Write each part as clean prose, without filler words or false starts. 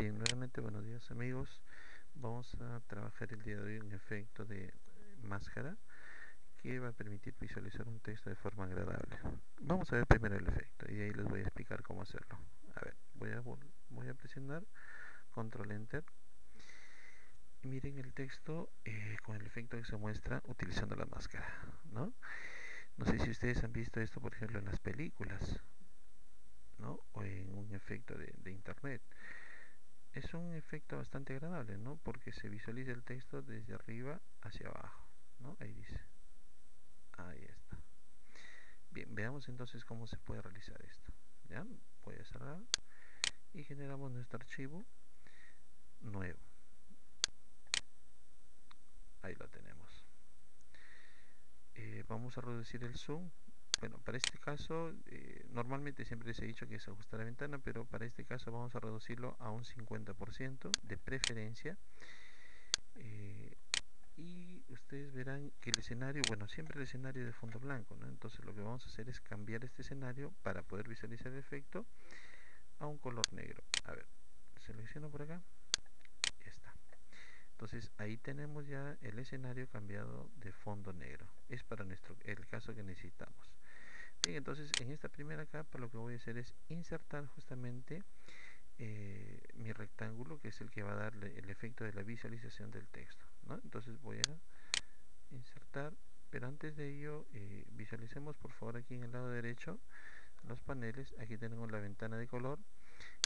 Bien, nuevamente buenos días amigos. Vamos a trabajar el día de hoy un efecto de máscara que va a permitir visualizar un texto de forma agradable. Vamos a ver primero el efecto y de ahí les voy a explicar cómo hacerlo. A ver, voy a presionar Control Enter y miren el texto con el efecto que se muestra utilizando la máscara, ¿no? No sé si ustedes han visto esto, por ejemplo, en las películas, ¿no? O en un efecto de internet. Es un efecto bastante agradable, ¿no? Porque se visualiza el texto desde arriba hacia abajo, ¿no? Ahí dice. Ahí está. Bien, veamos entonces cómo se puede realizar esto. ¿Ya? Voy a cerrar y generamos nuestro archivo nuevo. Ahí lo tenemos. Vamos a reducir el zoom. Bueno, para este caso, normalmente siempre les he dicho que es ajustar la ventana, pero para este caso vamos a reducirlo a un 50% de preferencia. Y ustedes verán que el escenario, bueno, siempre el escenario de fondo blanco, ¿no? Entonces lo que vamos a hacer es cambiar este escenario para poder visualizar el efecto a un color negro. A ver, selecciono por acá, ya está. Entonces ahí tenemos ya el escenario cambiado de fondo negro. Es para el caso que necesitamos. Bien, entonces en esta primera capa lo que voy a hacer es insertar justamente mi rectángulo, que es el que va a darle el efecto de la visualización del texto, ¿no? Entonces voy a insertar, pero antes de ello visualicemos por favor aquí en el lado derecho los paneles. Aquí tenemos la ventana de color.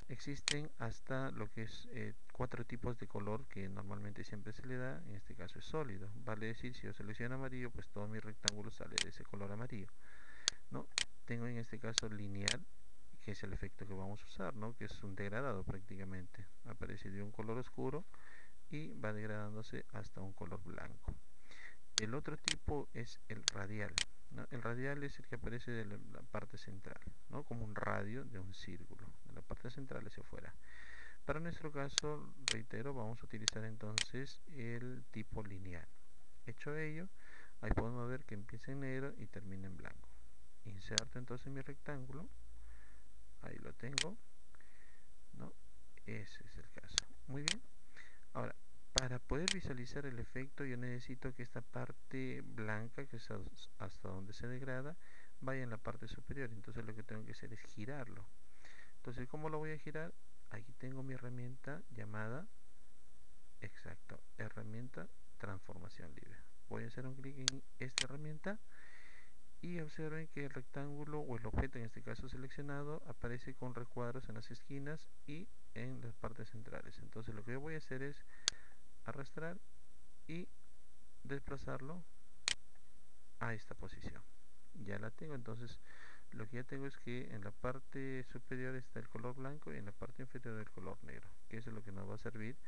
Existen hasta lo que es 4 tipos de color que normalmente siempre se le da. En este caso es sólido, vale decir, si yo selecciono amarillo, pues todo mi rectángulo sale de ese color amarillo, ¿no? Tengo en este caso lineal, que es el efecto que vamos a usar, ¿no? Que es un degradado prácticamente. Aparece de un color oscuro y va degradándose hasta un color blanco. El otro tipo es el radial, ¿no? El radial es el que aparece de la parte central, ¿no? Como un radio de un círculo, de la parte central hacia afuera. Para nuestro caso, reitero, vamos a utilizar entonces el tipo lineal. Hecho ello, ahí podemos ver que empieza en negro y termina en blanco. Inserto entonces mi rectángulo, ahí lo tengo, ¿no? Ese es el caso. Muy bien. Ahora, para poder visualizar el efecto yo necesito que esta parte blanca, que es hasta donde se degrada, vaya en la parte superior. Entonces lo que tengo que hacer es girarlo. Entonces, ¿cómo lo voy a girar? Aquí tengo mi herramienta llamada, exacto, herramienta transformación libre. Voy a hacer un clic en esta herramienta y observen que el rectángulo o el objeto en este caso seleccionado aparece con recuadros en las esquinas y en las partes centrales. Entonces lo que yo voy a hacer es arrastrar y desplazarlo a esta posición. Ya la tengo. Entonces lo que ya tengo es que en la parte superior está el color blanco y en la parte inferior el color negro, que eso es lo que nos va a servir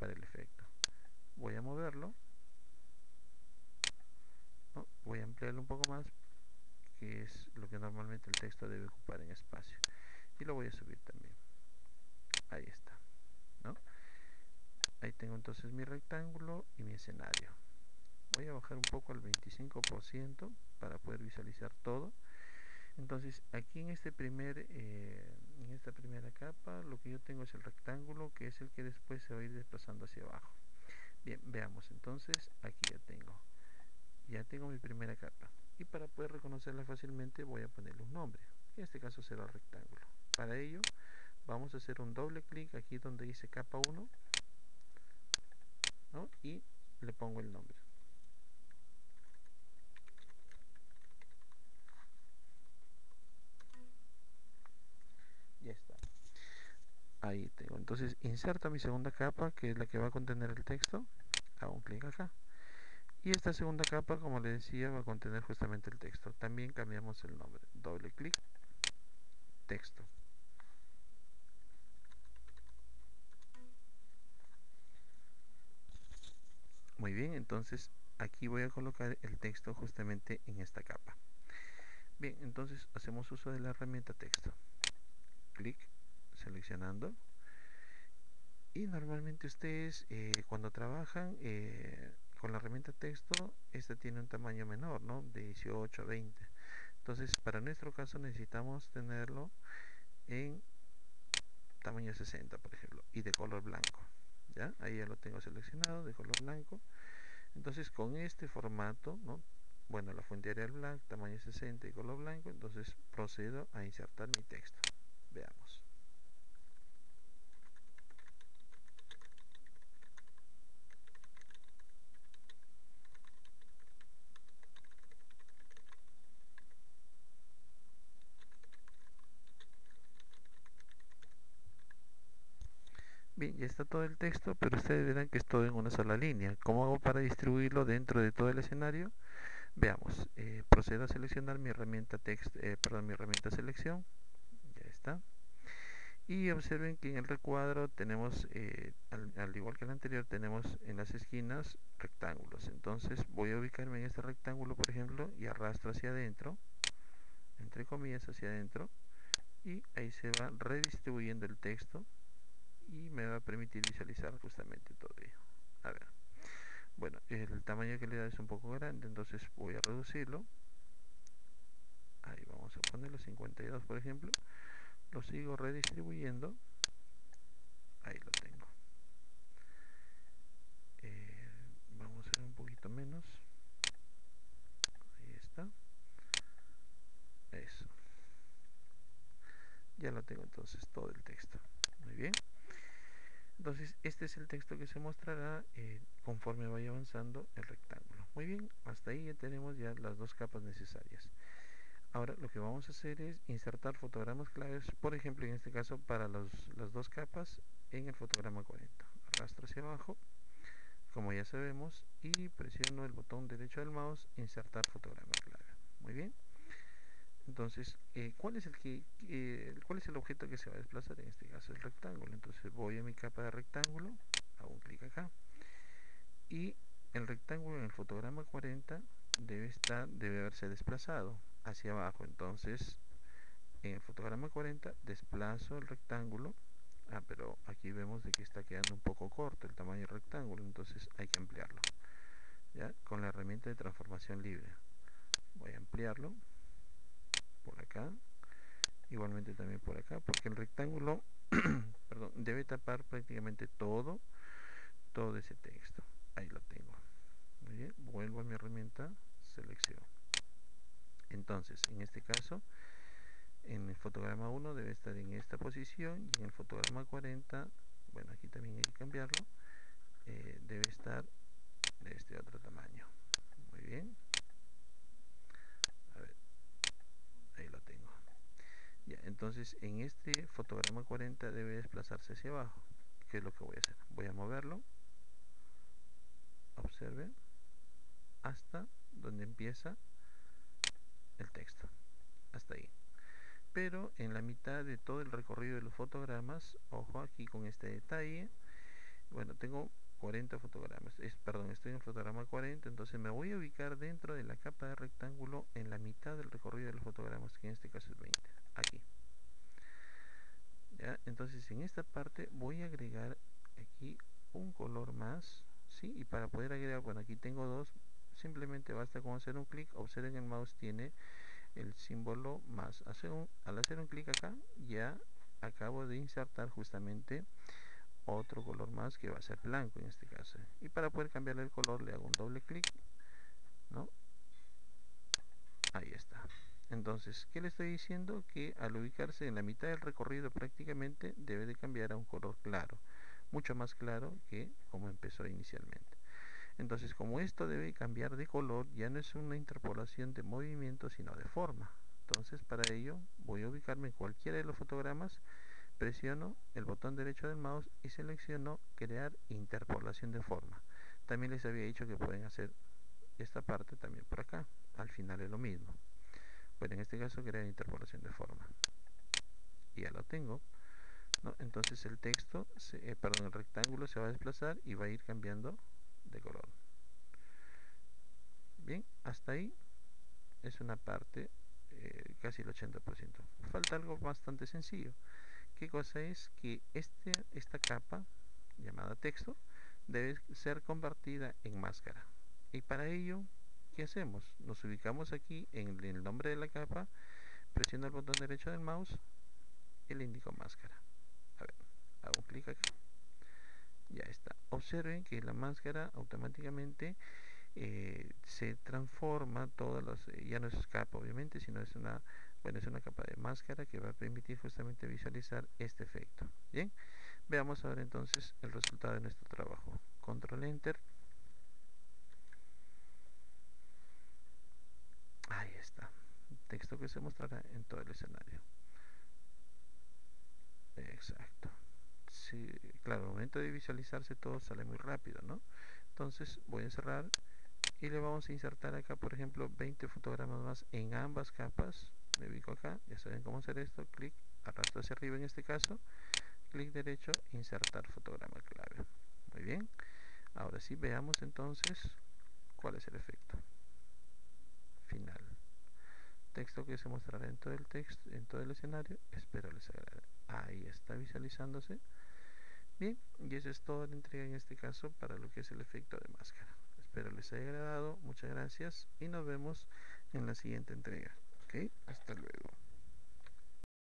para el efecto. Voy a moverlo, ¿no? Voy a ampliarlo un poco más, que es lo que normalmente el texto debe ocupar en espacio, y lo voy a subir también. Ahí está, ¿no? Ahí tengo entonces mi rectángulo y mi escenario. Voy a bajar un poco al 25% para poder visualizar todo. Entonces aquí en en esta primera capa lo que yo tengo es el rectángulo, que es el que después se va a ir desplazando hacia abajo. Bien, veamos entonces. Aquí ya tengo mi primera capa, y para poder reconocerla fácilmente voy a ponerle un nombre, que en este caso será rectángulo. Para ello vamos a hacer un doble clic aquí donde dice capa 1, ¿no? Y le pongo el nombre. Ya está. Ahí tengo. Entonces inserto mi segunda capa, que es la que va a contener el texto. Hago un clic acá. Y esta segunda capa, como les decía, va a contener justamente el texto. También cambiamos el nombre. Doble clic, texto. Muy bien, entonces aquí voy a colocar el texto justamente en esta capa. Bien, entonces hacemos uso de la herramienta texto. Clic, seleccionando. Y normalmente ustedes cuando trabajan con la herramienta texto, esta tiene un tamaño menor, ¿no? De 18 a 20. Entonces, para nuestro caso necesitamos tenerlo en tamaño 60 por ejemplo, y de color blanco. ¿Ya? Ahí ya lo tengo seleccionado de color blanco. Entonces con este formato, ¿no? Bueno, la fuente Arial Black, tamaño 60 y color blanco, entonces procedo a insertar mi texto. Veamos. Bien, ya está todo el texto, pero ustedes verán que es todo en una sola línea. ¿Cómo hago para distribuirlo dentro de todo el escenario? Veamos. Procedo a seleccionar mi herramienta mi herramienta selección. Ya está. Y observen que en el recuadro tenemos, al igual que el anterior, tenemos en las esquinas rectángulos. Entonces voy a ubicarme en este rectángulo, por ejemplo, y arrastro hacia adentro, entre comillas hacia adentro, y ahí se va redistribuyendo el texto y me va a permitir visualizar justamente todo ello. A ver, bueno, el tamaño que le da es un poco grande, entonces voy a reducirlo. Ahí vamos a ponerlo 52, por ejemplo. Lo sigo redistribuyendo. Ahí lo tengo. Vamos a ver un poquito menos. Ahí está. Eso. Ya lo tengo entonces todo el texto. Muy bien. Entonces este es el texto que se mostrará conforme vaya avanzando el rectángulo. Muy bien, hasta ahí ya tenemos ya las dos capas necesarias. Ahora lo que vamos a hacer es insertar fotogramas claves, por ejemplo en este caso para las dos capas en el fotograma 40. Arrastro hacia abajo, como ya sabemos, y presiono el botón derecho del mouse, insertar fotograma clave. Muy bien. Entonces, ¿cuál es el objeto que se va a desplazar? En este caso el rectángulo. Entonces voy a mi capa de rectángulo, hago un clic acá, y el rectángulo en el fotograma 40 debe haberse desplazado hacia abajo. Entonces, en el fotograma 40 desplazo el rectángulo. Pero aquí vemos de que está quedando un poco corto el tamaño del rectángulo, entonces hay que ampliarlo. ¿Ya? Con la herramienta de transformación libre. Voy a ampliarlo por acá. Igualmente también por acá, porque el rectángulo perdón, debe tapar prácticamente todo ese texto. Ahí lo tengo. Muy bien, vuelvo a mi herramienta selección. Entonces, en este caso, en el fotograma 1 debe estar en esta posición, y en el fotograma 40, bueno, aquí también hay que cambiarlo, debe estar de este otro tamaño. Muy bien. A ver, ahí lo tengo. Ya, entonces en este fotograma 40 debe desplazarse hacia abajo. ¿Qué es lo que voy a hacer? Voy a moverlo, observe, hasta donde empieza el texto, hasta ahí. Pero en la mitad de todo el recorrido de los fotogramas, ojo aquí con este detalle, bueno, tengo 40 fotogramas, perdón, estoy en el fotograma 40, entonces me voy a ubicar dentro de la capa de rectángulo en la mitad del recorrido de los fotogramas, que en este caso es 20, aquí. ¿Ya? Entonces en esta parte voy a agregar aquí un color más, ¿sí? Y para poder agregar, bueno, aquí tengo dos, simplemente basta con hacer un clic. Observen, el mouse tiene el símbolo más. Al hacer un clic acá, ya acabo de insertar justamente otro color más, que va a ser blanco en este caso. Y para poder cambiarle el color le hago un doble clic, ¿no? Ahí está. Entonces, ¿qué le estoy diciendo? Que al ubicarse en la mitad del recorrido prácticamente debe de cambiar a un color claro, mucho más claro que como empezó inicialmente. Entonces, como esto debe cambiar de color, ya no es una interpolación de movimiento, sino de forma. Entonces, para ello voy a ubicarme en cualquiera de los fotogramas, presiono el botón derecho del mouse y selecciono crear interpolación de forma. También les había dicho que pueden hacer esta parte también por acá, al final es lo mismo. Bueno, en este caso crear interpolación de forma. Y ya lo tengo, ¿no? Entonces el texto, perdón, el rectángulo se va a desplazar y va a ir cambiando de color. Bien, hasta ahí es una parte, casi el 80%. Falta algo bastante sencillo. ¿Qué cosa es? Que esta capa, llamada texto, debe ser convertida en máscara. Y para ello, ¿qué hacemos? Nos ubicamos aquí en el nombre de la capa, presiono el botón derecho del mouse y le indico máscara. A ver, clic acá. Ya está. Observen que la máscara automáticamente se transforma todas las, ya no es capa obviamente, sino es una, bueno, es una capa de máscara que va a permitir justamente visualizar este efecto. Bien, veamos ahora entonces el resultado de nuestro trabajo. Control Enter. Ahí está. Texto que se mostrará en todo el escenario. Exacto. Sí, claro, al momento de visualizarse todo sale muy rápido, ¿no? Entonces voy a cerrar y le vamos a insertar acá, por ejemplo, 20 fotogramas más en ambas capas. Me ubico acá, ya saben cómo hacer esto. Clic, arrastro hacia arriba en este caso. Clic derecho, insertar fotograma clave. Muy bien. Ahora sí, veamos entonces cuál es el efecto final. Texto que se mostrará en todo el texto, en todo el escenario. Espero les agrade. Ahí está visualizándose. Bien, y eso es toda la entrega en este caso para lo que es el efecto de máscara. Espero les haya agradado, muchas gracias y nos vemos en la siguiente entrega. Ok, hasta luego.